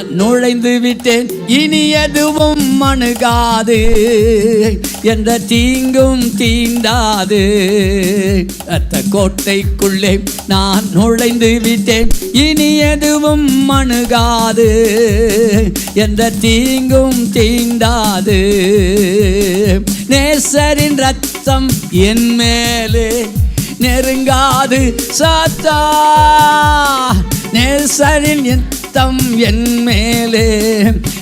நான் நுழைந்து விட்டேன், இனி எதுவும் அணுகாது, எந்த தீங்கும் தீண்டாது. ரத்த கோட்டைக்குள்ளே நான் நுழைந்து விட்டேன், இனி எதுவும் அணுகாது, எந்த தீங்கும் தீண்டாது. நேசரின் ரத்தம் என் மேலே நெருங்காது சாத்தான், நேசரின் ரத்தம் என் மேலே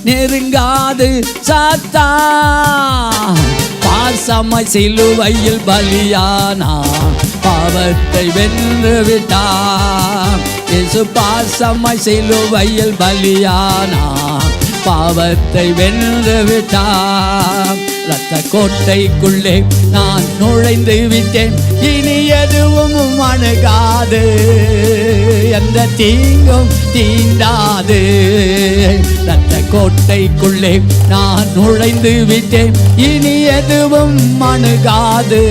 நெருங்காது சாத்தான். பாசமாய் சிலுவையில் பலியானான், பாவத்தை வென்று விட்டான். இயேசு பாசமாய் சிலுவையில் பலியானான், பாவத்தை வென்று விட்டான். ரத்த கோட்டைக்குள்ளே நான் நுழைந்து விட்டேன், இனி எதுவும் அணுகாது, எந்த தீங்கும் தீண்டாது. ரத்த கோட்டைக்குள்ளே நான் நுழைந்து விட்டேன், இனி எதுவும் அணுகாது,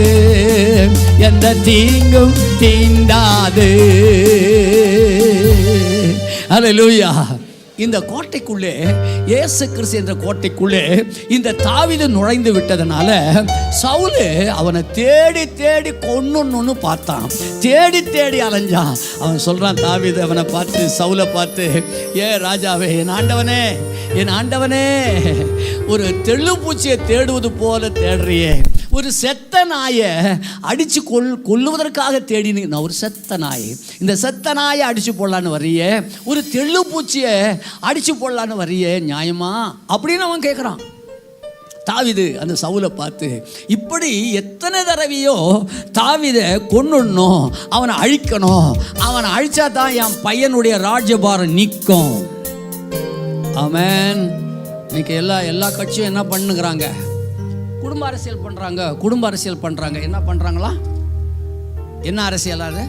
எந்த தீங்கும் தீண்டாது. அல்லேலூயா. இந்த கோட்டைக்குள்ளே, இயேசு கிறிஸ்து என்ற கோட்டைக்குள்ளே இந்த தாவீது நுழைந்து விட்டதனால சவுலு அவனை தேடி தேடி கொன்னு பார்த்தான், தேடி தேடி அலைஞ்சான். அவன் சொல்றான், தாவீது அவனை பார்த்து, சவுலை பார்த்து, ஏ ராஜாவே, என் ஆண்டவனே, என் ஆண்டவனே, ஒரு தெள்ளுப்பூச்சியை தேடுவது போல தேடுறியே, ஒரு செத்த நாயை அடித்து கொல்லுவதற்காக தேடினு. நான் ஒரு செத்த நாய், இந்த செத்த நாயை அடித்து போடலான்னு வர்றியே, ஒரு தெள்ளுப்பூச்சியை அடித்து போடலான்னு வர்றியே, நியாயமா அப்படின்னு அவன் கேட்குறான். தாவீது அந்த சவுலை பார்த்து, இப்படி எத்தனை தடவையோ தாவீதை கொன்னுடணும், அவனை அழிக்கணும், அவனை அழிச்சா தான் என் பையனுடைய ராஜ்யபாரம் நிற்கும். ஆமென். இன்னைக்கு எல்லா கட்சியும் என்ன பண்ணுகிறாங்க? குடும்ப அரசியல் பண்ணுறாங்க, குடும்ப அரசியல் பண்ணுறாங்க. என்ன பண்ணுறாங்களா? என்ன அரசியல் அது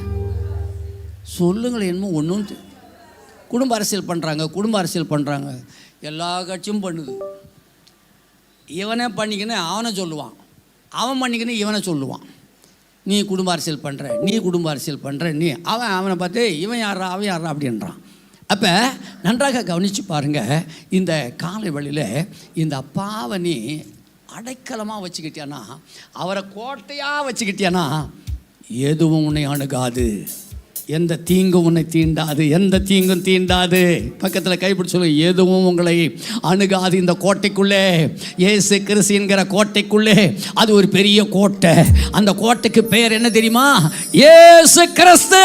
சொல்லுங்களேன். என்னமோ ஒன்றும் குடும்ப அரசியல் பண்ணுறாங்க, குடும்ப அரசியல் பண்ணுறாங்க. எல்லா கட்சியும் பண்ணுது. இவனே பண்ணிக்கின்னு அவனை சொல்லுவான், அவன் பண்ணிக்கின்னு இவனை சொல்லுவான். நீ குடும்ப அரசியல் பண்ணுற, நீ குடும்ப அரசியல் பண்ணுற, நீ அவனை பார்த்து இவன் யாரா அவன் யாரா அப்படின்றான். அப்போ நன்றாக கவனித்து பாருங்கள். இந்த காலை வழியில் இந்த அப்பாவை நீ அடைக்கலமாக வச்சுக்கிட்டியானா, அவரை கோட்டையாக வச்சுக்கிட்டியானா, எதுவும் உன்னை அணுகாது, எந்த தீங்கும் உன்னை தீண்டாது, எந்த தீங்கும் தீண்டாது. பக்கத்தில் கைப்பிடி சொல்லு, எதுவும் உங்களை அணுகாது. இந்த கோட்டைக்குள்ளே, இயேசு கிறிஸ்து என்கிற கோட்டைக்குள்ளே, அது ஒரு பெரிய கோட்டை. அந்த கோட்டைக்கு பெயர் என்ன தெரியுமா? இயேசு கிறிஸ்து.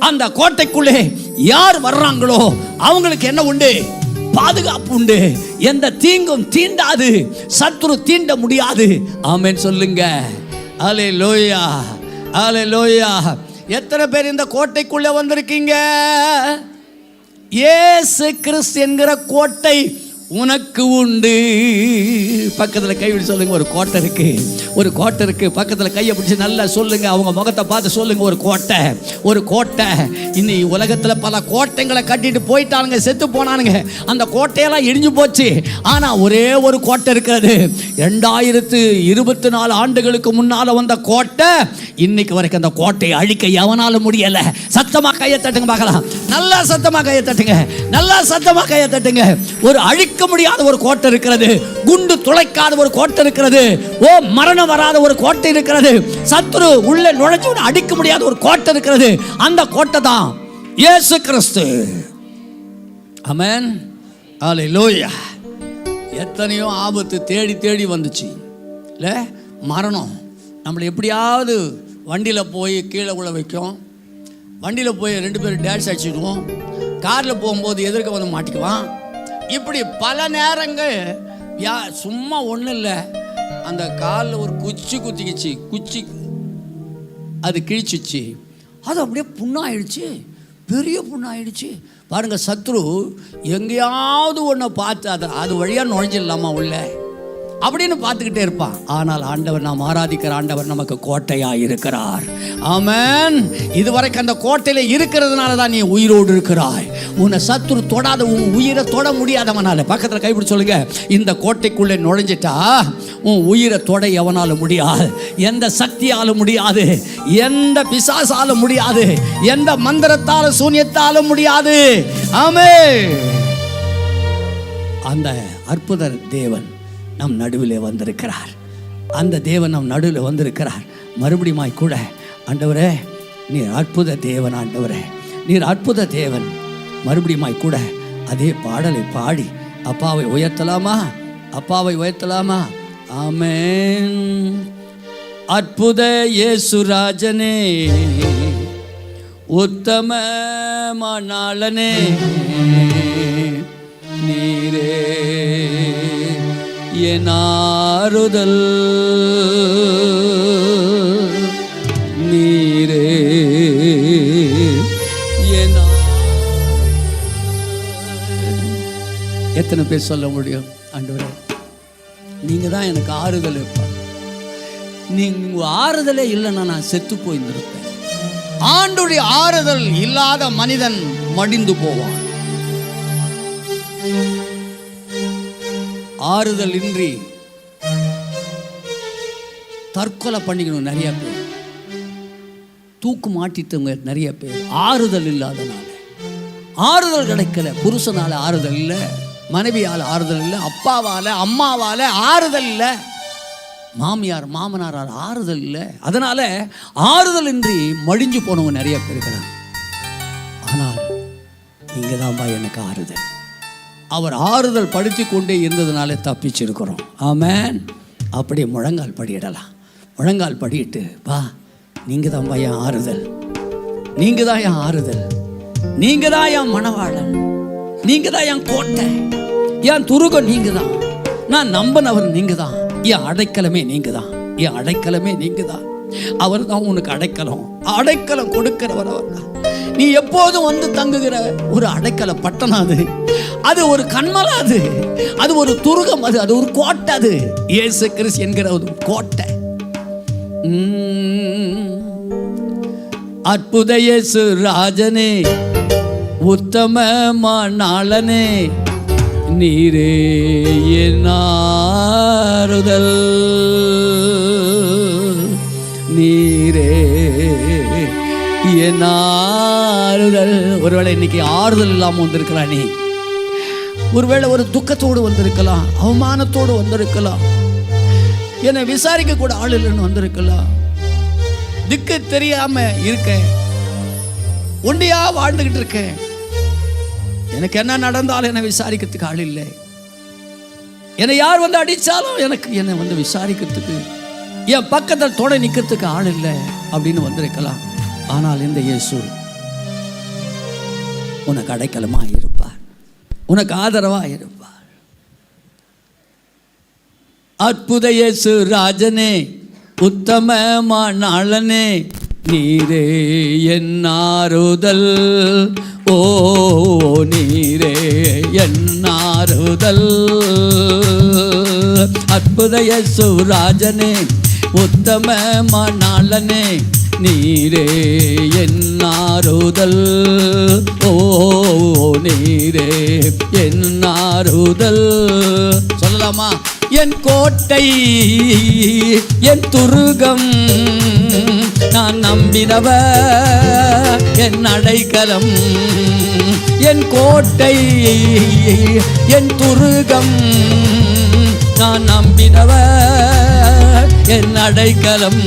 அந்த கோட்டைக்குள்ளே யார் வர்றாங்களோ அவங்களுக்கு என்ன உண்டு? பாதுகாப்பு உண்டு. எந்த தீங்கும் தீண்டாது, சத்துரு தீண்ட முடியாது. ஆமென் சொல்லுங்க. அல்லேலூயா, அல்லேலூயா. எத்தனை பேர் இந்த கோட்டைக்குள்ளே வந்திருக்கீங்க? இயேசு கிறிஸ்து என்கிற கோட்டை உனக்கு உண்டு. பக்கத்தில் கைவிட்டு சொல்லுங்க, ஒரு கோட்டை இருக்கு, ஒரு கோட்டை இருக்கு. பக்கத்தில் கையை பிடிச்சி நல்லா சொல்லுங்க, அவங்க முகத்தை பார்த்து சொல்லுங்க, ஒரு கோட்டை, ஒரு கோட்டை. இன்னைக்கு உலகத்தில் பல கோட்டைங்களை கட்டிட்டு போயிட்டானுங்க, செத்து போனானுங்க. அந்த கோட்டையெல்லாம் இடிஞ்சு போச்சு. ஆனால் ஒரே ஒரு கோட்டை இருக்கிறது. 2024 ஆண்டுகளுக்கு முன்னால் வந்த கோட்டை இன்னைக்கு வரைக்கும் அந்த கோட்டையை அழிக்க எவனால முடியல. சத்தமாக கையை தட்டுங்க பார்க்கலாம். நல்லா சத்தமாக கையை தட்டுங்க, நல்லா சத்தமாக கையை தட்டுங்க. ஒரு அழிக்க முடியாத ஒரு கோட்டை இருக்கிறது. குண்டு துளைக்காத ஒரு கோட்டை இருக்கிறது. ஓ, மரணம் வராத ஒரு கோட்டை இருக்கிறது. சத்துரு உள்ள நுழைஞ்சு அடிக்க முடியாத ஒரு கோட்டை இருக்கிறது. அந்த கோட்டை தான் இயேசு கிறிஸ்து. ஆமென், அல்லேலூயா. எத்தனையோ ஆபத்து தேடி தேடி வந்துச்சு இல்ல? மரணம் நம்மளை எப்படியாவது வண்டியில் போய் கீழே உள்ள வைக்கும். வண்டியில் போய் 2 பேரும் டேஷ் அடிச்சுக்குவோம். காரில் போகும்போது எதிர்க்க வந்து மாட்டிக்குவான். இப்படி பல நேரங்கள் சும்மா ஒன்றும் இல்லை, அந்த காலில் ஒரு குச்சி குத்திக்கிச்சு, குச்சி அது கிழிச்சிச்சு, அது அப்படியே புண்ணாயிடுச்சு, பெரிய புண்ணாயிடுச்சு. பாருங்க, சத்ரு எங்கேயாவது ஒன்றை பார்த்து அது வழியாக நுழைஞ்சிடலாமா உள்ள அப்படின்னு பார்த்துக்கிட்டே இருப்பான். ஆனால் ஆண்டவர், நாம் ஆராதிக்கிற ஆண்டவர் நமக்கு கோட்டையாக இருக்கிறார். ஆமென். இதுவரைக்கும் அந்த கோட்டையில் இருக்கிறதுனால தான் நீ உயிரோடு இருக்கிறாய். உன்னை சத்துரு தொடாத, உன் உயிரை தொட முடியாதவனால. பக்கத்தில் கைப்பிடி சொல்லுங்க, இந்த கோட்டைக்குள்ளே நுழைஞ்சிட்டா உன் உயிரை தொட எவனாலும் முடியாது, எந்த சக்தியாலும் முடியாது, எந்த பிசாசாலும் முடியாது, எந்த மந்திரத்தாலும் சூன்யத்தாலும் முடியாது. ஆமென். அந்த அற்புத தேவன் நம் நடுவிலே வந்திருக்கிறார். அந்த தேவன் நம் நடுவில் வந்திருக்கிறார். மறுபடியும் கூட ஆண்டவரே நீர் அற்புத தேவன், ஆண்டவரே நீர் அற்புத தேவன். மறுபடியும் கூட அதே பாடலை பாடி அப்பாவை உயர்த்தலாமா? அப்பாவை உயர்த்தலாமா? ஆமென். அற்புத இயேசுராஜனே, உத்தம மணாளனே, நீரே என் ஆறுதல், நீரே என். எத்தனை பேர் சொல்ல முடியும்? ஆண்டவரே நீங்க தான் எனக்கு ஆறுதல் இருப்பா. நீங்க ஆறுதலே இல்லைன்னா நான் செத்து போயிருந்திருப்பேன். ஆண்டுடைய ஆறுதல் இல்லாத மனிதன் மடிந்து போவான். ஆறுதல் இன்றி தற்கொலை பண்ணிக்கணும் நிறைய பேர், தூக்கு மாட்டிட்டவங்க நிறைய பேர். ஆறுதல் இல்லாதனால, ஆறுதல் கிடைக்கல. புருஷனால ஆறுதல் இல்லை, மனைவியால் ஆறுதல் இல்லை, அப்பாவால் அம்மாவால் ஆறுதல் இல்லை, மாமியார் மாமனாரால் ஆறுதல் இல்லை. அதனால ஆறுதல் இன்றி மடிஞ்சு போனவங்க நிறைய பேர் இருக்கிறாங்க. ஆனால் நீங்க தான்பா எனக்கு ஆறுதல். அவர் ஆறுதல் படுத்தி கொண்டே இருந்ததுனால தப்பிச்சிருக்கிறோம். ஆமென். அப்படியே முழங்கால் படியிடலாம். முழங்கால் படியிட்டு வா, நீங்க தான்பா என் ஆறுதல், நீங்க தான் என் ஆறுதல், நீங்க தான் என் மணவாளன், நீங்க தான் என் கோட்டை, என் துருகம் நீங்க தான், நான் நம்பினவர் நீங்க தான், என் அடைக்கலமே நீங்க தான், என் அடைக்கலமே நீங்க தான். அவர் தான் உனக்கு அடைக்கலம், அடைக்கலம் கொடுக்கிறவர் அவர் தான். நீ எப்போதும் வந்து தங்குகிற ஒரு அடைக்கல பட்டணம் அது, அது ஒரு கண்மலை, அது ஒரு துருகம், அது ஒரு கோட்டை, அது இயேசு கிறிஸ்து என்கிற ஒரு கோட்டை. அற்புத இயேசு ராஜனே, உத்தம மணாளனே, நீரே என் ஆறுதல், நீரே என் ஆறுதல். ஒருவேளை இன்னைக்கு ஆறுதல் இல்லாமல் வந்திருக்கலாம். நீ ஒருவேளை ஒரு துக்கத்தோடு வந்திருக்கலாம், அவமானத்தோடு வந்திருக்கலாம், என்னை விசாரிக்க கூட ஆள் இல்லைன்னு வந்திருக்கலாம், திக்கு தெரியாம இருக்க, ஒண்டியா வாழ்ந்துகிட்டு இருக்கேன், எனக்கு என்ன நடந்தாலும் என்னை விசாரிக்கிறதுக்கு ஆள் இல்லை, என்னை யார் வந்து அடித்தாலும் எனக்கு என்னை வந்து விசாரிக்கிறதுக்கு, என் பக்கத்தில் தொட நிற்கிறதுக்கு ஆள் இல்லை அப்படின்னு வந்திருக்கலாம். ஆனால் இந்த இயேசு உனக்கு அடைக்கலமாக இருப்பார், உனக்கு ஆதரவாக இருப்பார். அற்புத இயேசு ராஜனே, உத்தம மணாளனே, நீரே என் ஆறுதல், ஓ நீரே என் ஆறுதல். அற்புத இயேசு ராஜனே, உத்தம மணாளனே, நீரே என் ஆறுதல், ஓ நீரே என் ஆறுதல். சொல்லலாமா? என் கோட்டை, என் துருகம், நான் நம்பினவர் என் அடைக்கலம், என் கோட்டை, என் துருகம், நான் நம்பினவர் என் அடைக்கலம்,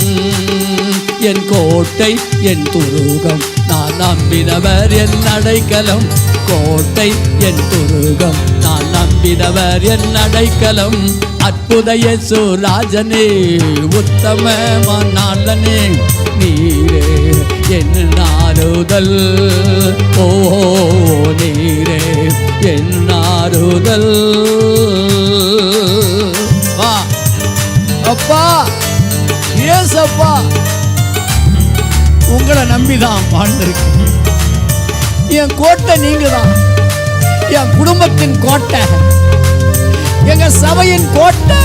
என் கோட்டை, என் துருகம், நான் நம்பினவர் என் அடைக்கலம், கோட்டை, என் துருகம், நான் நம்பினவர் என் அடைக்கலம். அற்புத இயேசு ராஜனே, உத்தம மணாளனே, நீரே என் ஆறுதல், ஓ நீரே என் ஆறுதல். வா அப்பா, ஏசப்பா, உங்களை நம்பிதான் வாழ்ந்திருக்கு. என் கோட்டை நீங்க தான், என் குடும்பத்தின் கோட்டை, எங்க சபையின் கோட்டை,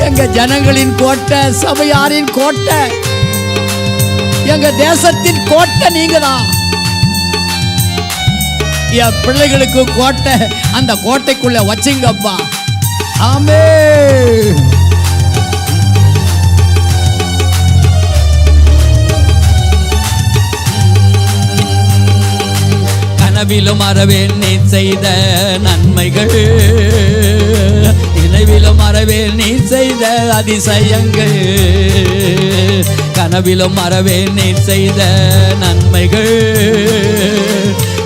எங்க ஜனங்களின் கோட்டை, சபையாரின் கோட்டை, எங்க தேசத்தின் கோட்டை நீங்க தான். என் பிள்ளைகளுக்கு கோட்டை, அந்த கோட்டைக்குள்ள வச்சிங்கப்பா. ஆமென். கனவிலும் மறவேன் நீ செய்த நன்மைகள், நினைவிலும் மறவேன் நீ செய்த அதிசயங்கள். கனவிலும் மறவேன் நீ செய்த நன்மைகள்,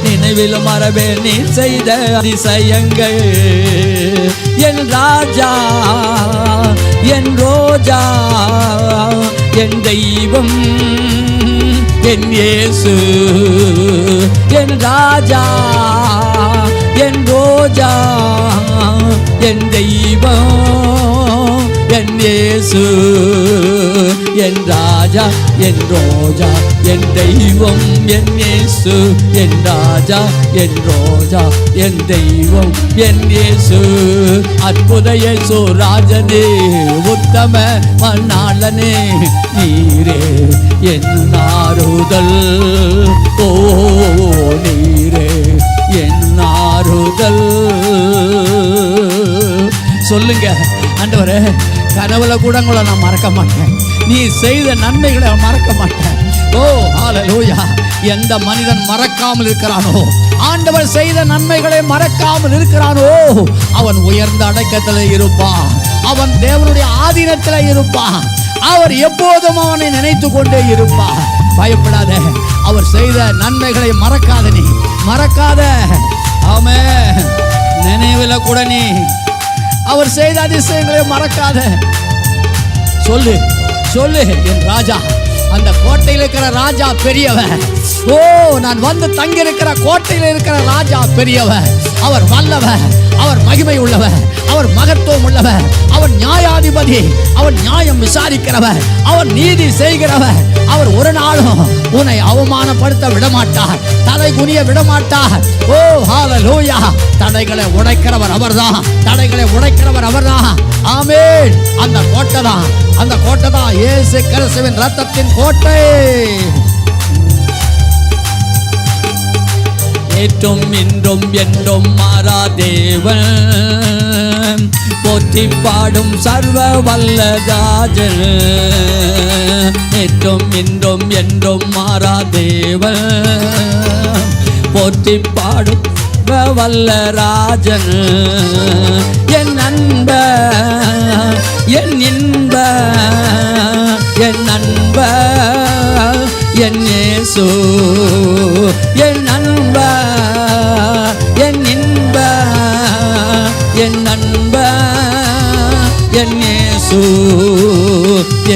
நினைவிலும் மறவேன் நீ செய்த அதிசயங்கள். என் ராஜா, என் ரோஜா, என் தெய்வம், என் இயேசு. என் ராஜா, என் ரோஜா, என் தெய்வம், என் இயேசு. என் ராஜா, என் ரோஜா, என் தெய்வம், என் இயேசு. என் ராஜா, என் ரோஜா, என் தெய்வம், என் இயேசு. அற்புத இயேசு ராஜனே, உத்தம மணாளனே, நீரே என் ஆறுதல். ஓ நீரே என் ஆறுதல். சொல்லுங்க, ஆண்டவரே, கனவுல கூட உங்களை நான் மறக்க மாட்டேன், நீ செய்த நன்மைகளை மறக்க மாட்டேன். ஓ ஹல்லேலூயா. எந்த மனிதன் மறக்காமல் இருக்கிறானோ, ஆண்டவர் செய்த நன்மைகளை மறக்காமல் இருக்கிறானோ, அவன் உயர்ந்த அடக்கத்தில் இருப்பான், அவன் தேவனுடைய ஆதீனத்தில் இருப்பான், அவர் எப்போதும் அவனை நினைத்து கொண்டே இருப்பார். பயப்படாத, அவர் செய்த நன்மைகளை மறக்காத, நீ மறக்காத. ஆமென். நினைவில் கூட நீ அவர் செய்த அதிசயங்களை மறக்காத. சொல்லு சொல்லு, என் ராஜா, அந்த கோட்டையில் இருக்கிற ராஜா பெரியவன். ஓ, நான் வந்து தங்கி இருக்கிற கோட்டையில் இருக்கிற ராஜா பெரியவன். அவர் வல்லவன், அவர் மகிமை உள்ளவர், அவர் மகத்துவம் உள்ளவர், அவர் நியாயாதிபதி, அவர் நியாயம் விசாரிக்கிறவர், அவர் நீதி செய்கிறவர். அவர் ஒரு நாளும் உன்னை அவமானப்படுத்த விடமாட்டார், தலை குனிய விடமாட்டார். ஓ ஹல்லேலூயா. தடைகளை உடைக்கிறவர் அவர்தான், தடைகளை உடைக்கிறவர் அவர்தான். ஆமென். அந்த கோட்டை தான், அந்த கோட்டை தான் இயேசு கிறிஸ்துவின் இரத்தத்தின் கோட்டை. நேற்றும் இன்றும் என்றும் மாறா தேவன், போற்றி பாடும் சர்வ வல்ல ராஜன். நேற்றும் இன்றும் என்றும் மாறா தேவன், போற்றி பாடும் வல்ல ராஜன். என் அன்ப, என் இன்ப, என் அன்ப, என் இயேசு. என் அன்ப, என் இன்ப, என் அன்ப, என் இயேசு.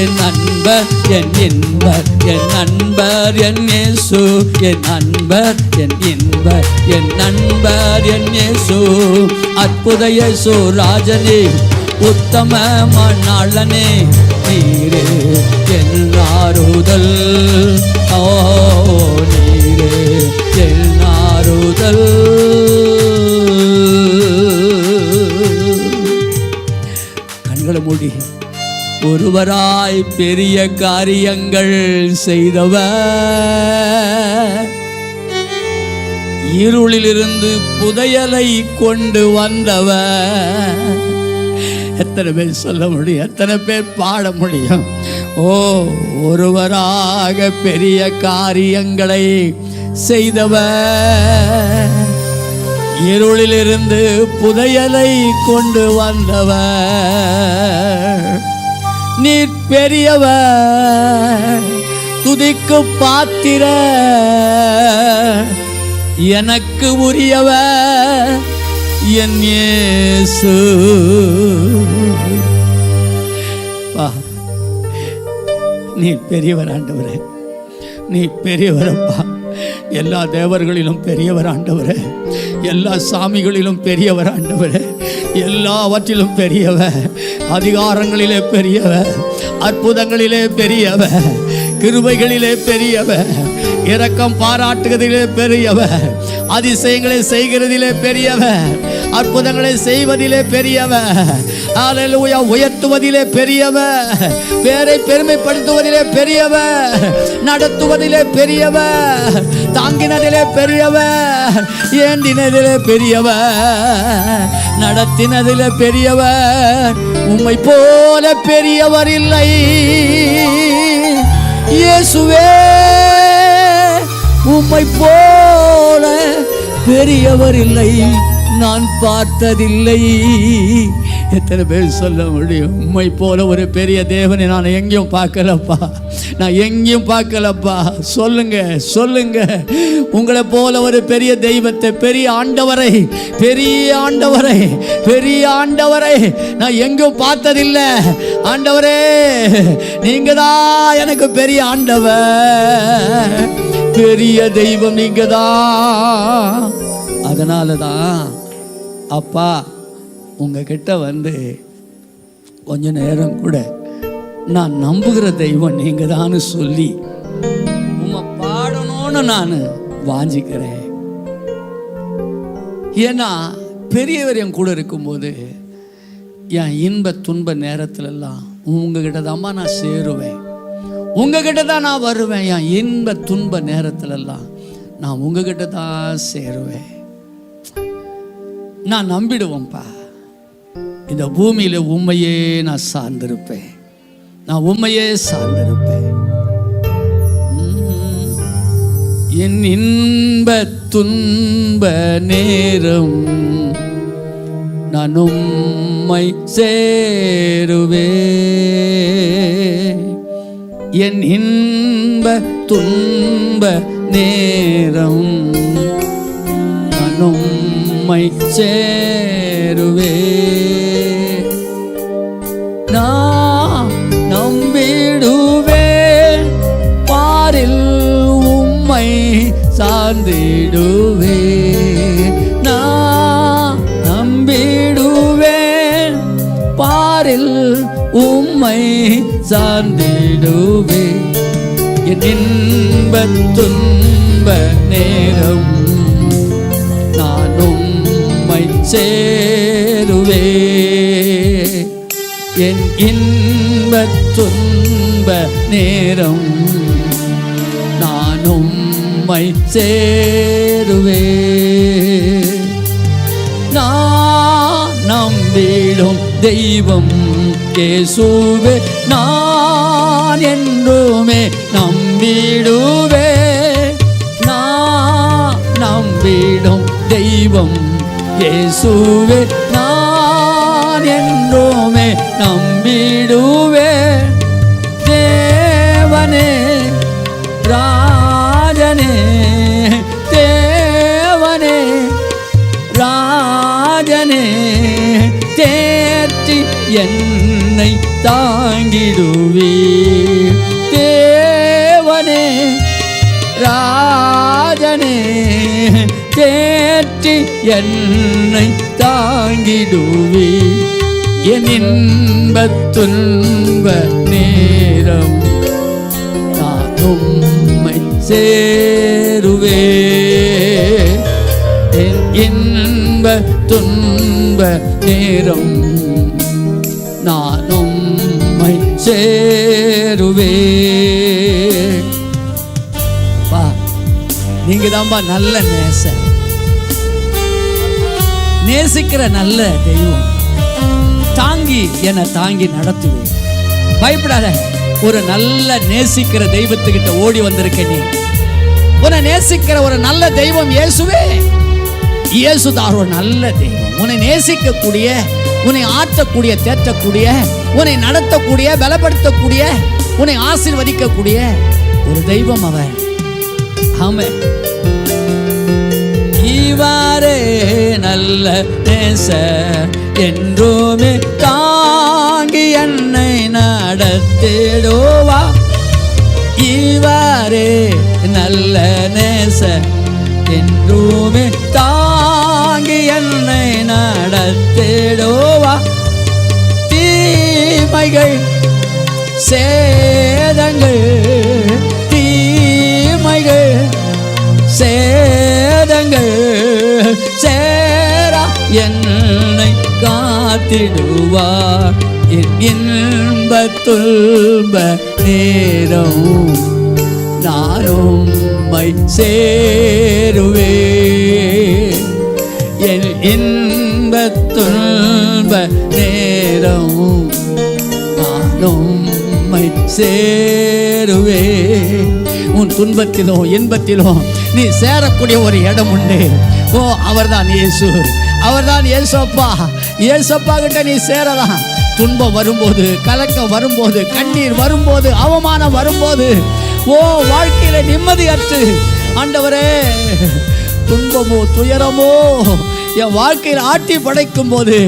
என் அன்பர், என் இன்பர், என் நண்பர், என் இயேசு. என் அன்பர், என் இன்பர், என் நண்பர், என் இயேசு. அற்புத இயேசு ராஜனே, உத்தம மணாளனே, நீரே என் ஆறுதல். ஓ நீரே என் ஆறுதல். கண்களை மூடி, ஒருவராய் பெரிய காரியங்கள் செய்தவர், இருளிலிருந்து புதையலை கொண்டு வந்தவர். எத்தனை பேர் சொல்ல முடியும், எத்தனை பேர் பாட முடியும்? ஓ, ஒருவராக பெரிய காரியங்களை செய்தவர், இருளிலிருந்து புதையலை கொண்டு வந்தவர். நீர் பெரியவர், துதிக்கு பாத்திர, எனக்கு உரியவர் என் இயேசு. நீ பெரியவர் ஆண்டவரே, நீ பெரியவரப்பா. எல்லா தேவர்களிலும் பெரியவர் ஆண்டவரே, எல்லா சாமிகளிலும் பெரியவர் ஆண்டவரே, எல்லாவற்றிலும் பெரியவர், அதிகாரங்களிலே பெரியவர், அற்புதங்களிலே பெரியவர், கிருபைகளிலே பெரியவர், இரக்கம் பாராட்டுவதிலே பெரியவர், அதிசயங்களை செய்கிறதிலே பெரியவர், அற்புதங்களை செய்வதிலே பெரியவர், ஹல்லேலூயா, உயர்த்துவதிலே பெரியவர், பேரை பெருமைப்படுத்துவதிலே பெரியவர், நடத்துவதிலே பெரியவர், தாங்கினதிலே பெரியவர், ஏந்தினதிலே பெரியவர், நடத்தினதிலே பெரியவர். உம்மை போல பெரியவர் இல்லை இயேசுவே, உம்மை போல பெரியவர் இல்லை, நான் பார்த்ததில்லை. எத்தனை பேர் சொல்ல முடியும்? உம்மை போல ஒரு பெரிய தேவனை நான் எங்கேயும் பார்க்கலப்பா, நான் எங்கேயும் பார்க்கலப்பா. சொல்லுங்க சொல்லுங்க, உங்களை போல ஒரு பெரிய தெய்வத்தை, பெரிய ஆண்டவரை, பெரிய ஆண்டவரை, பெரிய ஆண்டவரை நான் எங்கேயும் பார்த்ததில்லை. ஆண்டவரே, நீங்க தான் எனக்கு பெரிய ஆண்டவர், பெரிய தெய்வம் நீங்க தான். அதனால தான் அப்பா உங்ககிட்ட வந்து கொஞ்ச நேரம் கூட நான் நம்புகிற தெய்வம் நீங்க தான் சொல்லி உம்மை பாடணும்னு நான் வாஞ்சிக்கிறேன். ஏன்னா பெரியவர் என் கூட இருக்கும்போது என் இன்ப துன்ப நேரத்துலலாம் உங்ககிட்ட தான்மா நான் சேருவேன், உங்ககிட்ட தான் நான் வருவேன். என் இன்ப துன்ப நேரத்துலலாம் நான் உங்ககிட்ட தான் சேருவேன். நான் நம்பிடுவேன்ப்பா, இந்த பூமியில உண்மையே நான் சார்ந்திருப்பேன், நான் உண்மையே சார்ந்திருப்பேன். என் இன்ப துன்ப நேரம் நான் உம்மை சேருவே, என் இன்ப துன்ப நேரம் நான் உம்மை சேருவே. நான் நம்பிடுவேன், பாரில் உம்மை சார்ந்திடுவே. நான் நம்பிடுவேன், பாரில் உம்மை சார்ந்திடுவே. என் இன்ப துன்ப நேரம் நான் உம்மை சேருவே, என் இன்ப துன்ப நேரம் நான் உம்மை சேருவே. நான் நம்பிடும் தெய்வம் இயேசுவே, நான் என்றுமே நம்பிடுவே. நான் நம்பிடும் தெய்வம் இயேசுவே, நான் என்றுமே நம்பிடுவே. தேவனே ராஜனே, தேவனே ராஜனே, தேற்றி என்னை தாங்கிடுவே. தேவனே ராஜனே, தேற்றி என்னை தாங்கிடுவே. என் இன்ப துன்ப நேரம் நான் உம்மை சேருவே, என் இன்ப துன்ப நேரம் நான் உம்மை சேருவே. பா, நீங்க தான்பா நல்ல நேசிக்கிற நல்ல தெய்வம். தாங்கி என்னை தாங்கி நடத்துவே. பயப்படாத, ஒரு நல்ல நேசிக்கிற தெய்வத்துக்கிட்ட ஓடி வந்திருக்க. நீ உன்னை நேசிக்கிற ஒரு நல்ல தெய்வம் இயேசுவே. இயேசுதான் ஒரு நல்ல தெய்வம். உன்னை நேசிக்கக்கூடிய, உன்னை ஆற்றக்கூடிய, தேற்றக்கூடிய, உன்னை நடத்தக்கூடிய, பலப்படுத்தக்கூடிய, உன்னை ஆசீர்வதிக்கக்கூடிய ஒரு தெய்வம் அவர். ஆமென். இவரே நல்ல நேசர், என்றுமே தாங்கி என்னை நடத்திடுவா. இவரே நல்ல நேசர், என்றுமே தாங்கி என்னை நடத்திடுவா. தீமைகள் சேதங்கள், தீமைகள் சேதங்கள் சேரா என்னை காத்திடுவார். என் இன்ப துன்ப நேரம் நான் உம்மை சேருவே, என் இன்ப துன்ப நேரம் நான் உம்மை சேருவே. உன் துன்பத்திலோ இன்பத்திலோ நீ சேரக்கூடிய ஒரு இடம் உண்டு. ஓ, அவர்தான் இயேசு, அவர்தான் இயேசப்பா. இயேசப்பா கிட்ட நீ சேரலாம். துன்பம் வரும்போது, கலக்கம் வரும்போது, கண்ணீர் வரும்போது, அவமானம் வரும்போது, ஓ வாழ்க்கையில நிம்மதியற்று, ஆண்டவரே துன்பமோ துயரமோ என் வாழ்க்கையில் ஆட்டி படைக்கும் போது,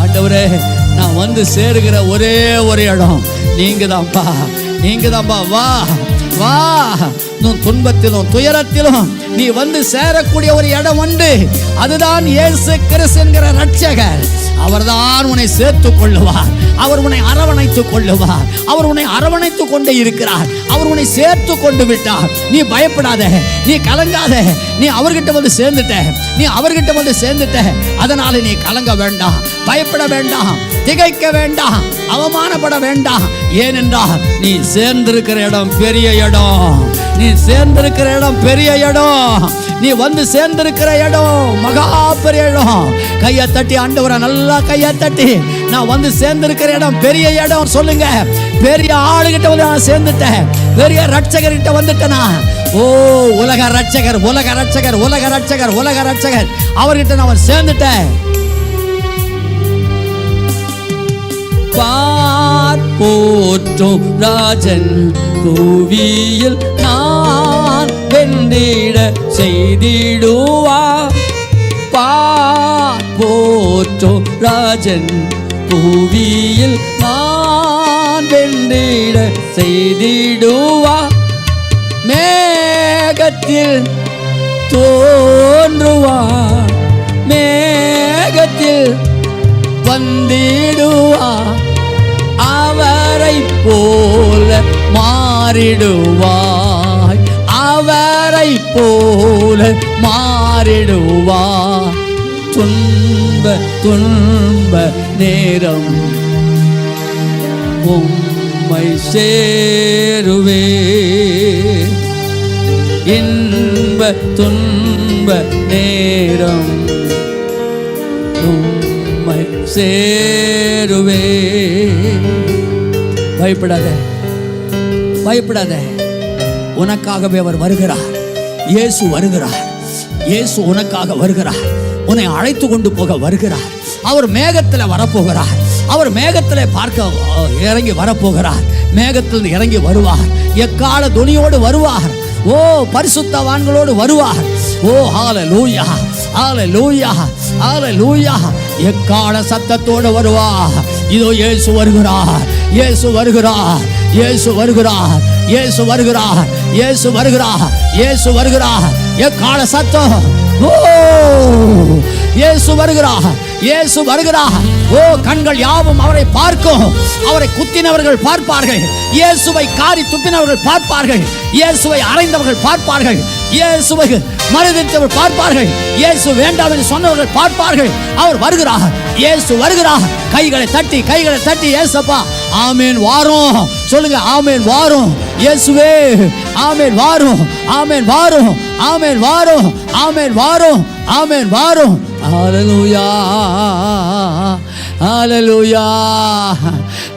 ஆண்டவரே நான் வந்து சேருகிற ஒரே ஒரு இடம் நீங்க தான்ப்பா, நீங்க தான்ப்பா. வா வா, உன் துன்பத்திலும் துயரத்திலும் நீ வந்து சேரக்கூடிய ஒரு இடம் உண்டு. அதுதான் இயேசு கிறிஸ்து என்கிற ரட்சகர். அவர்தான் உன்னை சேர்த்துக் கொள்ளுவார். அவர் உன்னை அரவணைத்துக் கொள்ளுவார். அவர் உன்னை அரவணைத்துக் கொண்டே இருக்கிறார். அவர் உன்னை சேர்த்து கொண்டு விட்டார். நீ பயப்படாத, நீ கலங்காத. நீ அவர்கிட்ட வந்து சேர்ந்துட்ட, நீ அவர்கிட்ட வந்து சேர்ந்துட்ட. அதனால நீ கலங்க வேண்டாம், பயப்பட வேண்டாம், திகைக்க வேண்டாம், அவமானப்பட வேண்டாம். ஏனென்றால் நீ சேர்ந்திருக்கிற இடம் பெரிய இடம். நீ சேர்ந்திருக்கிற இடம் பெரிய இடம். நீ வந்து சேர்ந்திருக்கிற இடம் மகா பெரிய இடம். கையை தட்டி ஆண்டவரை நல்லா கையை தட்டி, நான் வந்து சேர்ந்திருக்கிற இடம் பெரிய இடம் சொல்லுங்க. பெரிய ஆளுகிட்ட வந்து நான் சேர்ந்துட்டேன், பெரிய ரட்சகர்கிட்ட வந்துட்டேனா. ஓ உலக ரட்சகர், உலக ரட்சகர், உலக ரட்சகர், உலக ரட்சகர், அவர்கிட்ட நான் சேர்ந்துட்டேன். போற்றும் ராஜன் பூவியில் நான் வென்றிட செய்திடுவா. போற்றும் ராஜன் பூவியில் நான் வென்றிட செய்திடுவா. மேகத்தில் தோன்றுவா, மேகத்தில் வந்திடுவா. அவரை போல மாறிடுவாய், அவரை போல மாறிடுவாய். துன்ப துன்ப நேரம் உம்மை சேருவே. இன்ப துன்ப நேரம் உம்மை சேருவே. பயப்படாத, பயப்படாத. உனக்காகவே அவர் வருகிறார். இயேசு வருகிறார். இயேசு உனக்காக வருகிறார். உன்னை அழைத்து கொண்டு போக வருகிறார். அவர் மேகத்தில் வரப்போகிறார். அவர் மேகத்தில் பார்க்க இறங்கி வரப்போகிறார். மேகத்தில் இறங்கி வருவார். எக்கால துணியோடு வருவார். ஓ பரிசுத்தவான்களோடு வருவார். ஓ ஹalleluya, ஹalleluya, ஹalleluya. எக்கால சத்தத்தோடு வருவார். இதோ இயேசு வருகிறார், இயேசு வருகிறார், இயேசு வருகிறார், இயேசு வருகிறார், இயேசு வருகிறார், இயேசு வருகிறார். எக்கால சத்தம். ஓ இயேசு வருகிறார், இயேசு வருகிறார். ஓ கண்கள் யாவும் அவரை பார்க்கும். அவரை குத்தினவர்கள் பார்ப்பார்கள், இயேசுவை காரி துப்பினவர்கள் பார்ப்பார்கள், இயேசுவை அறைந்தவர்கள் பார்ப்பார்கள், இயேசுவை மறுதலித்தவர்கள் பார்ப்பார்கள், இயேசு வேண்டாம் என்று சொன்னவர்கள் பார்ப்பார்கள். அவர் வருகிறார், இயேசு வருகிறார். கைகளை தட்டி, கைகளை தட்டி, இயேசப்பா ஆமேன் வாரும் சொல்லுங்க. ஆமேன் வாரும் இயேசுவே, ஆமேன் வாரும், ஆமேன் வாரும், ஆமேன் வாரும், ஆமேன் வாரும், ஆமேன் வாரும். ஹalleluya, ஹalleluya,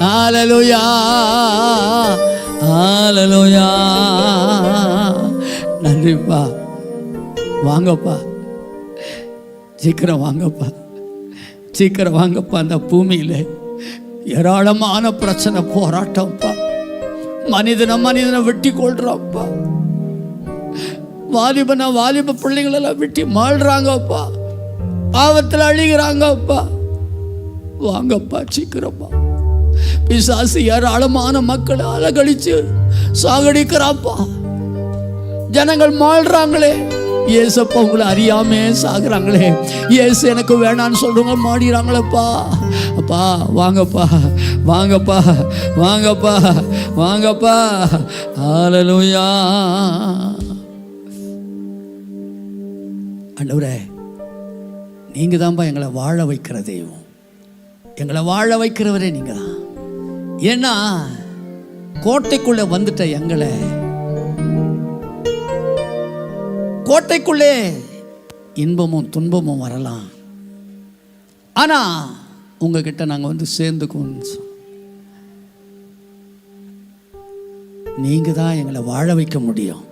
ஹalleluya, ஹalleluya. நன்றிப்பா. வாங்கப்பா, சீக்கிரம் வாங்கப்பா, சீக்கிரம் வாங்கப்பா. அந்த பூமியில் ஏராளமான பிரச்சனை, போராட்டம்ப்பா. மனிதனை வெட்டி கொள்றான்ப்பா. வாலிப பிள்ளைங்களெல்லாம் வெட்டி மாள்றாங்கப்பா. பாவத்தில் அழிகிறாங்கப்பா. வாங்கப்பா சீக்கிரமா. பிசாசு ஏராளமான மக்களை அலகழிச்சு சாகடிக்கிறாப்பா. ஜனங்கள் மாள்றாங்களே. இயேசப்பா உங்களை அறியாமே சாகுறாங்களே. இயேசு எனக்கு வேணான்னு சொல்றவங்க மாடிறாங்களப்பா. அப்பா வாங்கப்பா, வாங்கப்பா, வாங்கப்பா, வாங்கப்பா. ஹalleluya. ஆண்டவரே, நீங்க தான்ப்பா எங்களை வாழ வைக்கிற தெய்வம். எங்களை வாழ வைக்கிறவரே நீங்க தான். ஏன்னா கோட்டைக்குள்ள வந்துட்ட எங்களை, கோட்டைக்குள்ளே இன்பமும் துன்பமும் வரலாம், ஆனா உங்ககிட்ட நாங்க வந்து சேர்ந்துக்குவோம். நீங்க தான் எங்களை வாழ வைக்க முடியும்.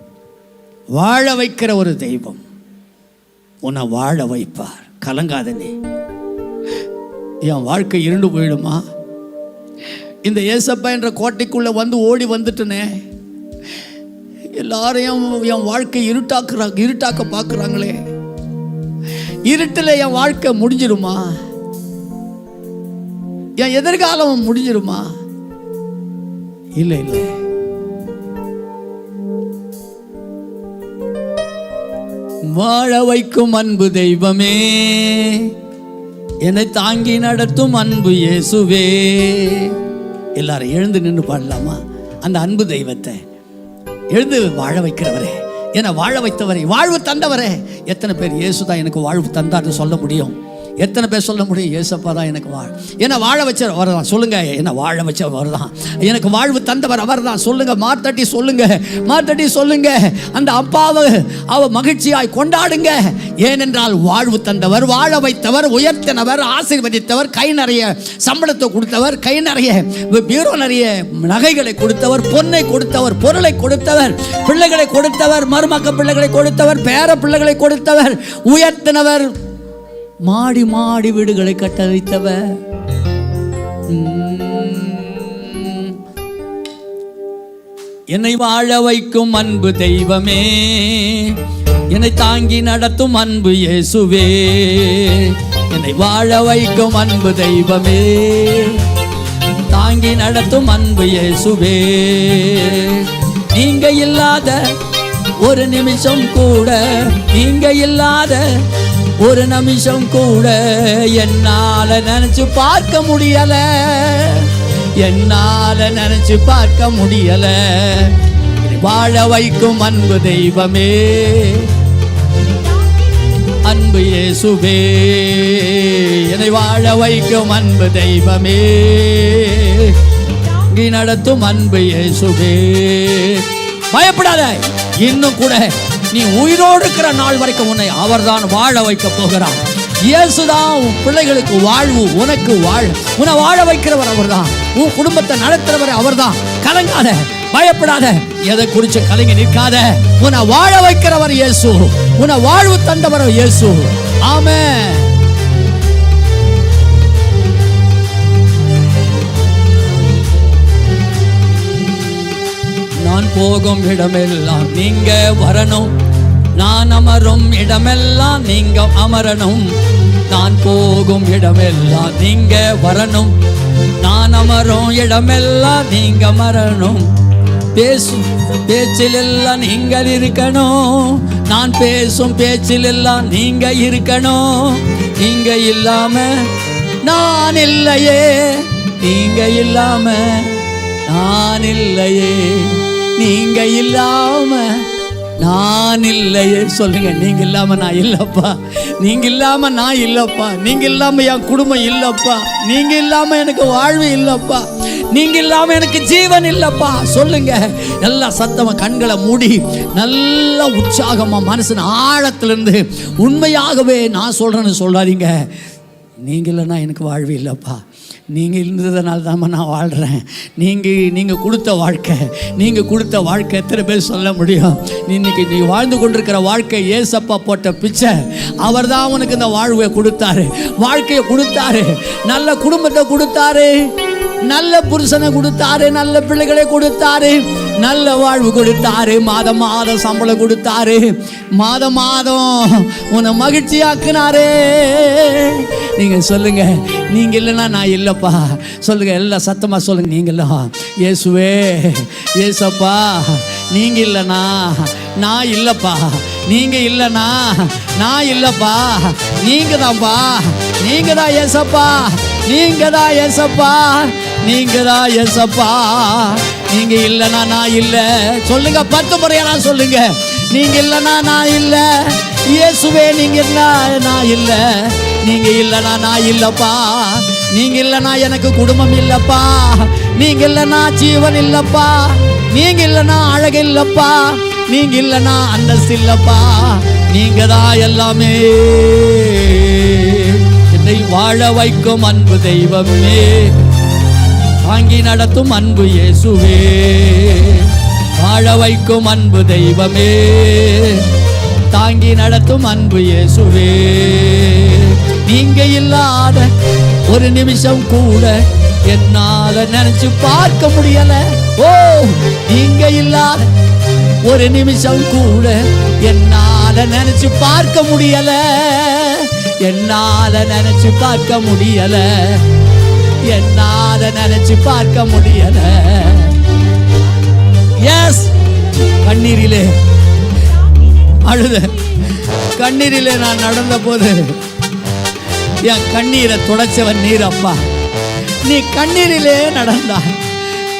வாழ வைக்கிற ஒரு தெய்வம். உன்னை வாழ வைப்பார். கலங்காத நீ. என் வாழ்க்கை இருண்டு போயிடுமா? இந்த ஏசப்பா என்ற கோட்டைக்குள்ளே வந்து ஓடி வந்துட்டனே, எல்லாரையும் என் வாழ்க்கை இருட்டாக்க பார்க்குறாங்களே, இருட்டில் என் வாழ்க்கை முடிஞ்சிருமா? என் எதிர்காலம் முடிஞ்சிருமா? இல்லை இல்லை. வாழ வைக்கும் அன்பு தெய்வமே, என்னை தாங்கி நடத்தும் அன்பு இயேசுவே. எல்லாரும் எழுந்து நின்று பாடலாமா? அந்த அன்பு தெய்வத்தை எழுந்து வாழ வைக்கிறவரே, என்னை வாழ வைத்தவரே, வாழ்வு தந்தவரே. எத்தனை பேர் இயேசுதான் எனக்கு வாழ்வு தந்தார்னு சொல்ல முடியும்? எத்தனை பேர் சொல்ல முடியும்? ஏசப்பா தான் எனக்கு என்னை வாழ வச்சவர் அவர் தான். சொல்லுங்க, என்னை வாழ வச்சவர் அவர் தான். எனக்கு வாழ்வு தந்தவர் அவர் தான். சொல்லுங்க, மார்த்தட்டி சொல்லுங்க, மார்த்தட்டி சொல்லுங்க. அந்த அப்பாவை மகிழ்ச்சியாய் கொண்டாடுங்க. ஏனென்றால் வாழ்வு தந்தவர், வாழ வைத்தவர், உயர்த்தினவர், ஆசீர்வதித்தவர், கை நிறைய சம்பளத்தை கொடுத்தவர், கை நிறைய பீரோ நிறைய நகைகளை கொடுத்தவர், பொன்னை கொடுத்தவர், பொருளை கொடுத்தவர், பிள்ளைகளை கொடுத்தவர், மருமக்க பிள்ளைகளை கொடுத்தவர், பேர பிள்ளைகளை கொடுத்தவர், உயர்த்தினவர், மாடி மாடி வீடுகளை கட்ட வைத்தவர். என்னை வாழ வைக்கும் அன்பு தெய்வமே, என்னை தாங்கி நடத்தும் அன்பு இயேசுவே. என்னை வாழ வைக்கும் அன்பு தெய்வமே, தாங்கி நடத்தும் அன்பு இயேசுவே. நீங்க இல்லாத ஒரு நிமிஷம் கூட, நீங்க இல்லாத ஒரு நிமிஷம் கூட என்னால நினைச்சு பார்க்க முடியல, என்னால நினைச்சு பார்க்க முடியல. வாழ வைக்கும் அன்பு தெய்வமே, அன்பு இயேசுவே. என்னை வாழ வைக்கும் அன்பு தெய்வமே, நடத்தும் அன்பு இயேசுவே. பயப்படாத, இன்னும் கூட நீ உயிரோடு இருக்கிற நாள் வரைக்கும் உன்னை அவர்தான் வாழ வைக்க போகிறார். இயேசுதான் உன் பிள்ளைகளுக்கு வாழ்வு, உனக்கு உன்னை வாழ வைக்கிறவர் அவர்தான். உன் குடும்பத்தை நடத்துறவர் அவர்தான். கலங்காத, பயப்படாத, எதை குறித்து கலங்கி நிற்காத. உன்னை வாழ வைக்கிறவர் இயேசு, உன்னை வாழ்வு தந்தவர் இயேசு. ஆமென். நான் போகும் இடமெல்லாம் நீங்க வரணும், நான் அமரும் இடமெல்லாம் நீங்க அமரணும். நான் போகும் இடமெல்லாம் நீங்க வரணும், நான் அமரும் இடமெல்லாம் நீங்க அமரணும். பேச்சில் எல்லாம் நீங்கள் இருக்கணும், நான் பேசும் பேச்சில் எல்லாம் நீங்க இருக்கணும். நீங்க இல்லாம நான் இல்லையே, நீங்க இல்லாம நான் இல்லையே, நீங்க இல்லாம நான் இல்லையே. சொல்லுங்க, நீங்க இல்லாம நான் இல்லப்பா, நீங்க இல்லாம நான் இல்லப்பா, நீங்க இல்லாம என் குடும்பம் இல்லப்பா, நீங்க இல்லாம எனக்கு வாழ்வு இல்லப்பா, நீங்க இல்லாம எனக்கு ஜீவன் இல்லப்பா. சொல்லுங்க, நல்லா சத்தமா கண்களை மூடி நல்ல உற்சாகமா மனசின் ஆழத்திலிருந்து உண்மையாகவே நான் சொல்றேன்னு சொல்லாதீங்க. நீங்க இல்லைன்னா எனக்கு வாழ்வு இல்லப்பா, நீங்கள் இருந்ததுனால தான் நான் வாழ்கிறேன். நீங்கள் கொடுத்த வாழ்க்கை, நீங்கள் கொடுத்த வாழ்க்கை எத்தனை பேர் சொல்ல முடியும்? இன்னைக்கு நீ வாழ்ந்து கொண்டிருக்கிற வாழ்க்கை ஏசப்பா போட்ட பிச்சை. அவர் தான் உனக்கு இந்த வாழ்வை கொடுத்தாரு, வாழ்க்கையை கொடுத்தாரு, நல்ல குடும்பத்தை கொடுத்தாரு, நல்ல புருஷனை கொடுத்தாரு, நல்ல பிள்ளைகளை கொடுத்தாரு, நல்ல வாழ்வு கொடுத்தாரு, மாதம் மாதம் சம்பளம் கொடுத்தாரு, மாதம் மாதம் உன்னை மகிழ்ச்சியாக்குனாரு. நீங்க சொல்லுங்க, நீங்க இல்லைன்னா நான் இல்லப்பா. சொல்லுங்க, எல்லாம் சத்தமா சொல்லுங்க, நீங்க இல்ல இயேசுவே, இயேசப்பா, நீங்க இல்லைனா நான் இல்லப்பா, நீங்க இல்லைனா நான் இல்லப்பா, நீங்க தான்ப்பா, நீங்க தான் இயேசப்பா, நீங்க தான் இயேசப்பா, நீங்க தான் இயேசப்பா, நீங்க இல்லைனா நான் இல்லை. சொல்லுங்க, 10 முறையா சொல்லுங்க, நீங்க இல்லைனா நான் இல்லை. இயேசுவே, நீங்க இல்ல நான் இல்லை, நீங்க இல்லைனா நான் இல்லப்பா, நீங்க இல்லைனா எனக்கு குடும்பம் இல்லப்பா, நீங்க இல்லைனா ஜீவன் இல்லப்பா, நீங்க இல்லைனா அழகு இல்லப்பா, நீங்க இல்லைனா அந்தஸ்து இல்லப்பா, நீங்க தான் எல்லாமே. என்னை வாழ வைக்கும் அன்பு தெய்வமே, தாங்கி நடத்தும் அன்பு இயேசுவே. வாழ வைக்கும் அன்பு தெய்வமே, தாங்கி நடத்தும் அன்பு இயேசுவே. நீங்க இல்லாத ஒரு நிமிஷம் கூட என்னால நினைச்சு பார்க்க முடியல. ஓ, நீங்க இல்லாத ஒரு நிமிஷம் கூட என்னால நினைச்சு பார்க்க முடியல. என்னால நினைச்சு பார்க்க முடியல. என்னால நினைச்சு பார்க்க முடியல. எஸ், கண்ணீரிலே அழுத, கண்ணீரிலே நான் நடந்த போது என் கண்ணீரை துடைச்சவன் நீர் அப்பா. நீ கண்ணீரிலே நடந்தாய்,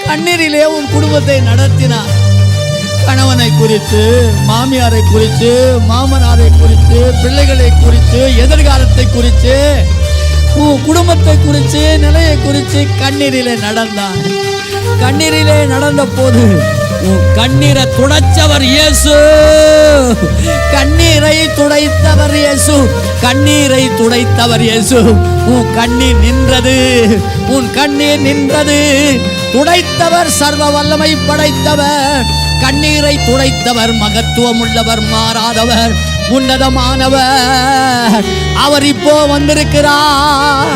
கண்ணீரிலே உன் குடும்பத்தை நடத்தினார். கணவனை குறித்து, மாமியாரை குறித்து, மாமனாரை குறித்து, பிள்ளைகளை குறித்து, எதிர்காலத்தை குறித்து, உன் குடும்பத்தை குறித்து, நிலையை குறித்து கண்ணீரிலே நடந்தாய். கண்ணீரிலே நடந்த போது உன் கண்ணீரை துடைச்சவர் இயேசு. கண்ணீரை துடைத்தவர் இயேசு. கண்ணீரை துடைத்தவர் இயேசு. உன் கண்ணீர் நின்றது, உன் கண்ணீர் நின்றது. துடைத்தவர் சர்வ வல்லமை படைத்தவர். கண்ணீரை துடைத்தவர் மகத்துவம் உள்ளவர், மாறாதவர், உன்னதமானவர். அவர் இப்போ வந்திருக்கிறார்.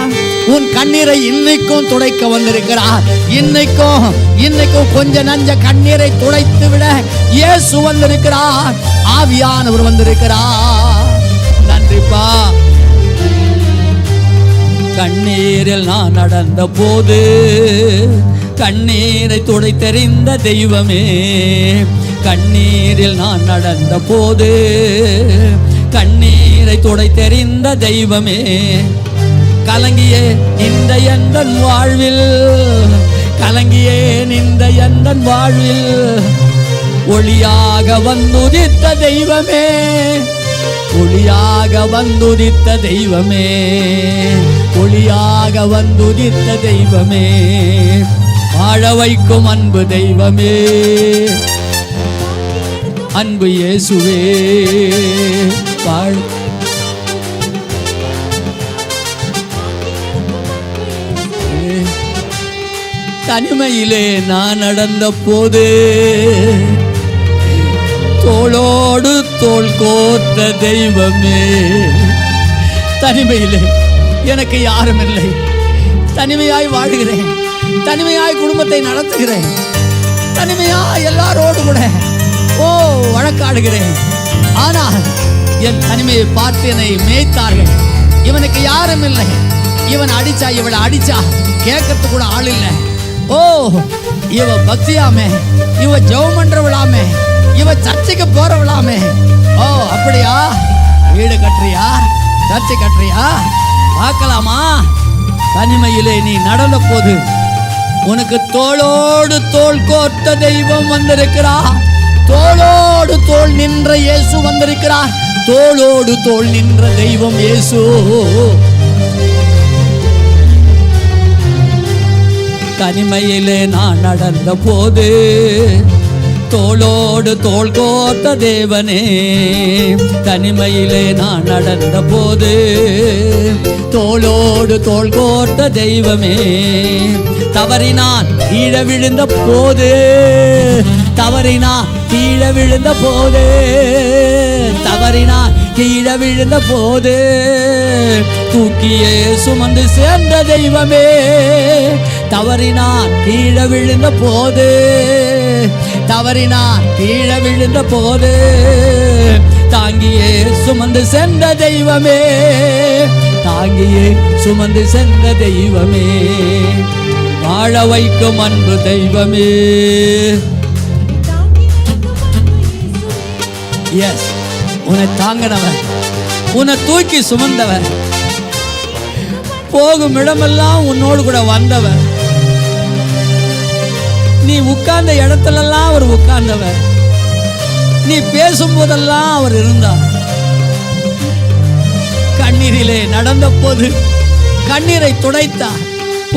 உன் கண்ணீரை இன்னைக்கும் துடைக்க வந்திருக்கிறார். இன்னைக்கும் கொஞ்ச நஞ்ச கண்ணீரை துடைத்து விட இயேசு வந்திருக்கிறார். ஆவியானவர் வந்திருக்கிறார். நன்றிப்பா. கண்ணீரில் நான் நடந்த போது கண்ணீரை துடைத்தெறிந்த தெய்வமே. கண்ணீரில் நான் நடந்த போது கண்ணீரை துடைத்தெறிந்த தெய்வமே. கலங்கியே நின்ற எந்தன் வாழ்வில், கலங்கியே நின்ற எந்தன் வாழ்வில் ஒளியாக வந்துதித்த தெய்வமே. ஒளியாக வந்துதித்த தெய்வமே. ஒளியாக வந்துதித்த தெய்வமே. வாழ வைக்கும் அன்பு தெய்வமே, அன்பு இயேசுவே. வாழ தனிமையிலே நான் நடந்த போது தோளோடு தோள் கோர்த்த தெய்வமே. தனிமையிலே எனக்கு யாரும் இல்லை. தனிமையாய் வாழுகிறேன், தனிமையாய் குடும்பத்தை நடத்துகிறேன், தனிமையாய் எல்லாரோடு கூட வழக்காடுகிறேன். ஆனால் என் தனிமையை பார்த்து என்னை மேய்த்தார்கள். இவனுக்கு யாரும் இல்லை, இவன் அடிச்சா இவளை அடிச்சா கேட்கறது கூட ஆள் இல்லை. ஓ, இவ பக்தியாமே, இவ ஜெபம் பண்றவளாமே, இவ சர்ச்சைக்கு போறவளாமே. ஓ அப்படியா? வீடு கட்டுறியா? சர்ச்சை கட்டுறியா? பார்க்கலாமா? தனிமையிலே நீ நடந்த போது உனக்கு தோளோடு தோள் கோர்த்த தெய்வம் வந்திருக்கிறார். தோளோடு தோள் நின்ற இயேசு வந்திருக்கிறார். தோளோடு தோள் நின்ற தெய்வம் இயேசு. தனிமையிலே நான் நடந்த போது தோளோடு தோள் கோர்த்த தேவனே. தனிமையிலே நான் நடந்த போது தோளோடு தோள் கோர்த்த தெய்வமே. தவறினான் கீழே விழுந்த போது, தவறினான் கீழே விழுந்த போது, தவறினான் கீழே விழுந்த போது தூக்கியே சுமந்து சேர்ந்த தெய்வமே. தவறினான் கீழே விழுந்த போது, தவறினான் கீழே விழுந்த போது தாங்கியே சுமந்து சென்ற தெய்வமே. தாங்கியே சுமந்து சென்ற தெய்வமே. வாழ வைக்கும் அன்பு தெய்வமே. எஸ், உன்னை தாங்கினவன், உன்னை தூக்கி சுமந்தவன், போகும் இடமெல்லாம் உன்னோடு கூட வந்தவன், நீ உட்கார்ந்த இடத்துலெல்லாம் அவர் உட்கார்ந்தவர், நீ பேசும்போதெல்லாம் அவர் இருந்தார். கண்ணீரிலே நடந்த போது கண்ணீரை துடைத்தார்.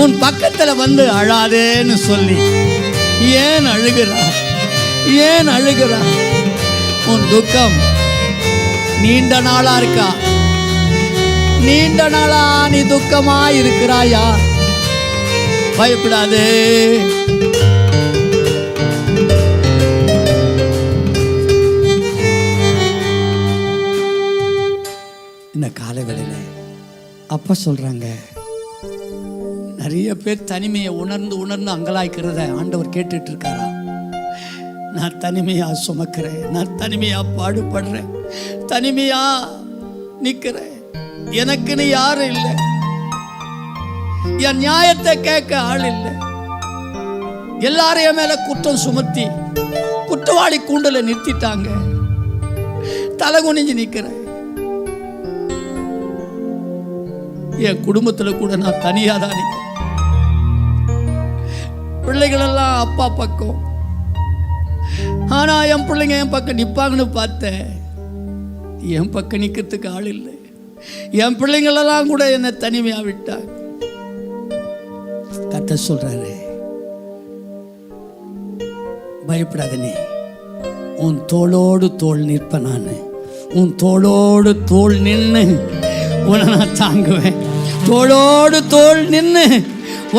உன் பக்கத்துல வந்து அழாதேன்னு சொல்லி ஏன் அழுகிறார்? ஏன் அழுகிறார்? உன் துக்கம் நீண்ட நாளா இருக்கா? நீண்ட நாளா நீ துக்கமா இருக்கிறாயா? பயப்படாதே. அப்பா சொல்றாங்க, நிறைய பேர் தனிமையை உணர்ந்து உணர்ந்து அங்கலாய்க்கிறத ஆண்டவர் கேட்டுட்டு இருக்காரா? நான் தனிமையா சுமக்கிறேன், நான் தனிமையா பாடுபடுறேன், தனிமையா நிக்கிறேன், எனக்குன்னு யாரும் இல்லை, என் நியாயத்தை கேட்க ஆள் இல்லை, எல்லாரையும் மேல குற்றம் சுமத்தி குற்றவாளி கூண்டல நிறுத்திட்டாங்க, தலை குனிஞ்சு நிக்கிறேன், என் குடும்பத்துல கூட நான் தனியா தான் நிக்கிறேன், பிள்ளைகள் எல்லாம் அப்பா பக்கம், ஆனா என் பிள்ளைங்க என் பக்கம் நிப்பாங்கன்னு பார்த்தேன், என் பக்கம் நிக்கிறதுக்கு ஆள் இல்லை, என் பிள்ளைங்களெல்லாம் கூட என்னை தனிமையா விட்டாங்க. கர்த்தர் சொல்றாரு, பயப்படாதனே, உன் தோளோடு தோள் நிற்ப, நான் உன் தோளோடு தோள் நின்று உன்னை நான் தாங்குவேன், தோளோடு தோள் நின்று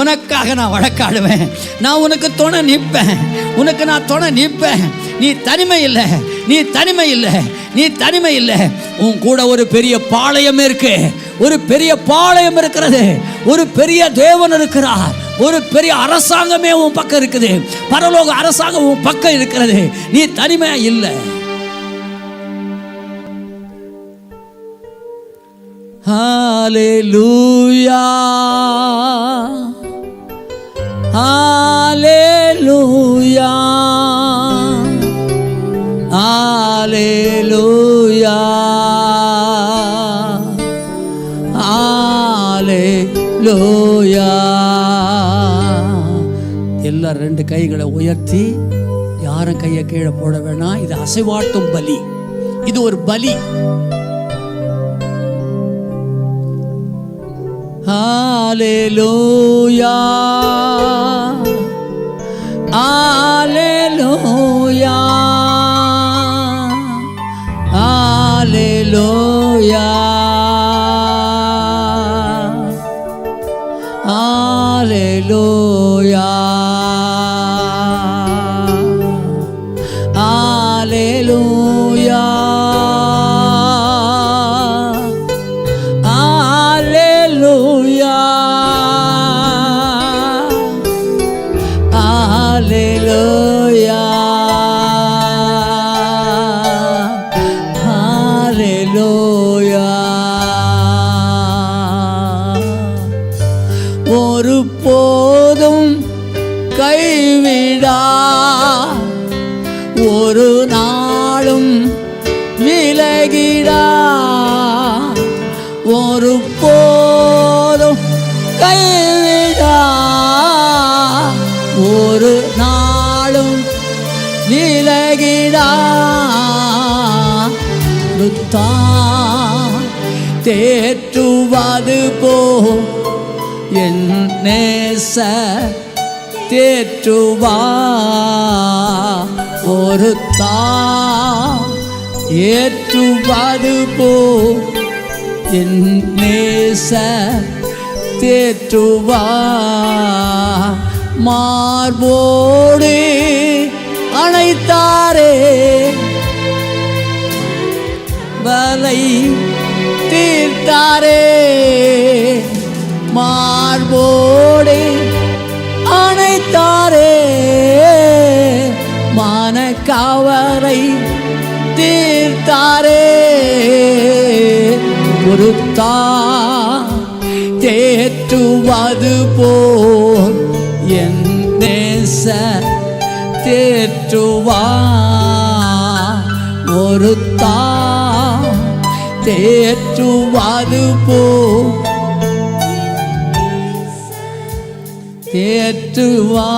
உனக்காக நான் வழக்காடுவேன், நான் உனக்கு துணை நிற்பேன், உனக்கு நான் துணை நிற்பேன். நீ தனிமை இல்லை, நீ தனிமை இல்லை, நீ தனிமை இல்லை. உன் கூட ஒரு பெரிய பாளையம் இருக்கு, ஒரு பெரிய பாளையம் இருக்கிறது, ஒரு பெரிய தேவன் இருக்கிறார், ஒரு பெரிய அரசாங்கமே உன் பக்கம் இருக்குது, பரலோக அரசாங்கம் உன் பக்கம் இருக்கிறது, நீ தனிமையா இல்லை. ஹல்லேலூயா, ஹல்லேலூயா, ஹல்லேலூயா, ஹல்லேலூயா. எல்லாரும் ரெண்டு கைகளை உயர்த்தி, யாரும் கையை கீழே போட வேணாம், இது அசைவாட்டும் பலி, இது ஒரு பலி. ஹல்லேலூயா, ஹல்லேலூயா, ஹல்லேலூயா, ஹல்லேலூயா, ஹல்லேலூயா, ஹல்லேலூயா, ஹல்லேலூயா. ஒரு போதும் கைவிடா, ஒரு நாளும் விலகிடா, ஒரு போதும் கைவிடா, ஒரு நாளும் விலகிடா, தேற்றுவது போ என் நேச தேற்றுவா, ஒரு ஏற்றுவது போ என் நேச தேற்றுவா, மார்போடு அணைத்தாரே, வலை தீர்த்தாரே, மார்போடு அணைத்தாரே, மனக்கவலை தீர்த்தாரே, பொறுத்தா தேற்றுவது போல் என் நேச தேற்றுவா, ஒரு தேற்றுவது போல் தேற்றுவா,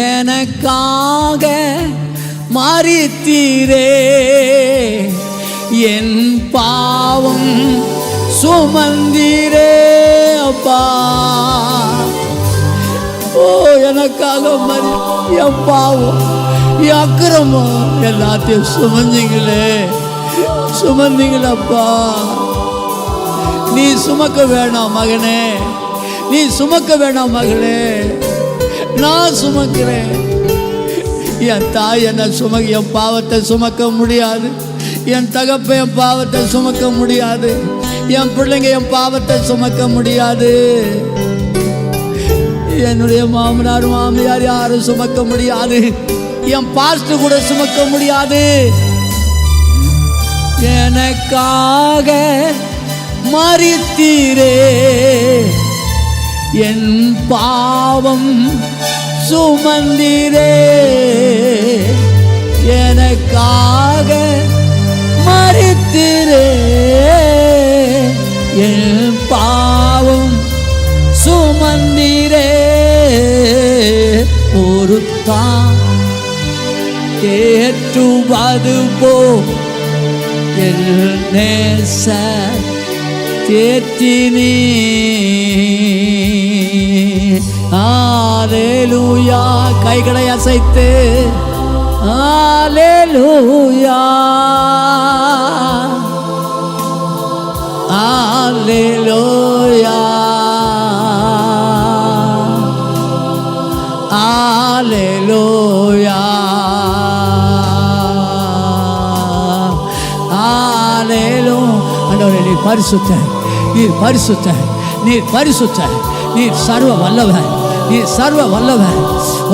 எனக்காக மரித்தீரே, என் பாவம் சுமந்தீரே அப்பா, ஓ எனக்காக மரி, என் பாவம் என் அக்கிரமம் எல்லாத்தையும் சுமந்தீங்களப்பா. நீ சுமக்க வேணாம் மகனே, நீ சுமக்க வேணாம் மகளே, நான் சுமக்கிறேன். என் தாய் என்ன என் பாவத்தை சுமக்க முடியாது, என் தகப்பன் என் பாவத்தை சுமக்க முடியாது, என் பிள்ளைங்க என் பாவத்தை சுமக்க முடியாது. என்னுடைய மாமனார் மாமியார் யாரும் சுமக்க முடியாது. என் பாஸ்டர் கூட சுமக்க முடியாது. எனக்காக மரித்தீரே, என் பாவம் சுமந்தீரே. எனக்காக மரித்தீரே, என் பாவம் சுமந்தீரே. ஒருத்தான் தேற்றுவது போ என் நேச தேற்றினீ. ஹல்லேலூயா. கைகளை அசைத்து ஹல்லேலூயா, ஹல்லேலூயா, ஹல்லேலூயா, ஹல்லேலூயா. ஆண்டவரே, நீர் பரிசுத்தர், நீர் பரிசுத்தர், நீர் பரிசுத்தர், நீர் சர்வ வல்லவர், நீர் சர்வ வல்லவர்.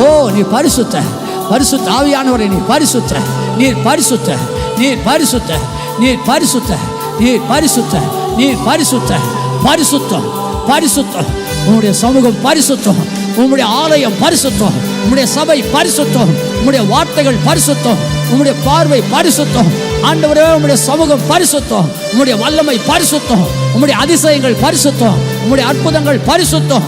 ஓ, நீர் பரிசுத்தர், பரிசுத்த ஆவியானவரே, நீர் பரிசுத்தர், நீர் பரிசுத்தர், நீர் பரிசுத்தர், நீர் பரிசுத்தர், நீர் பரிசுத்தர், நீர் பரிசுத்தர். பரிசுத்தம், பரிசுத்தம். உம்முடைய சமூகம் பரிசுத்தம், உம்முடைய ஆலயம் பரிசுத்தம், உம்முடைய சபை பரிசுத்தம், உம்முடைய வார்த்தைகள் பரிசுத்தம், உம்முடைய பார்வை பரிசுத்தம். ஆண்டவரே, உம்முடைய சமூகம் பரிசுத்தம், உம்முடைய வல்லமை பரிசுத்தம், உம்முடைய அதிசயங்கள் பரிசுத்தம், உம்முடைய அற்புதங்கள் பரிசுத்தம்.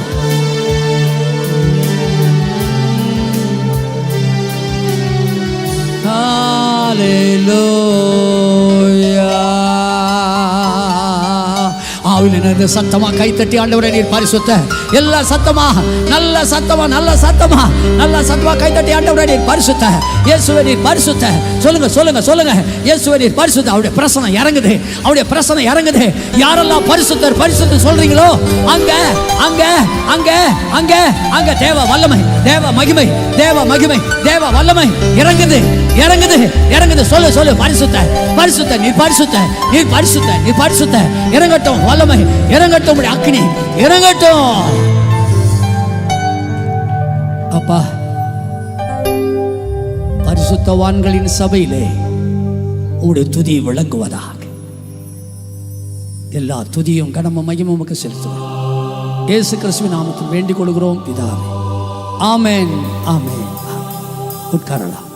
ஹல்லேலூயா. ஆவியிலிருந்து சத்தமா கைத்தட்டி ஆண்டவரே, நீர் பரிசுத்தர். எல்லா சத்தமா, நல்ல சத்தமா, நல்ல சத்தமா, நல்ல சத்தமா கைத்தட்டி ஆண்டவரே, நீர் பரிசுத்தர். இயேசுவே, நீர் பரிசுத்தர். சொல்லுங்க, சொல்லுங்க, சொல்லுங்க. இயேசுவே, நீர் பரிசுத்தர். அவருடைய பிரசனம் இறங்குது, அவருடைய பிரசனம் இறங்குது. யாரெல்லாம் பரிசுத்தர் பரிசுத்தர் சொல்றீங்களோ அங்க அங்க அங்க அங்க அங்க தேவ வல்லமை, தேவ மகிமை, தேவ மகிமை, தேவ வல்லமை இறங்குது, இறங்குது, இறங்குது. சொல்லு, சொல்லு. பரிசுத்தர், பரிசுத்தர், நீர் பரிசுத்தர், நீர் பரிசுத்தர், நீர் பரிசுத்தர். இறங்கட்டும் வல்லமை, இறங்கட்டும் அக்னி, இறங்கட்டும். அப்பா, பரிசுத்தவான்களின் சபையிலே உம்முடைய துதி விளங்குவதாக. எல்லா துதியும் கனமும் மகிமையும் உமக்கு செலுத்துகிறோம். இயேசு கிறிஸ்துவின் நாமத்தில் வேண்டிக் கொள்கிறோம் பிதாவே. ஆமென், ஆமென். உட்காரலாம்.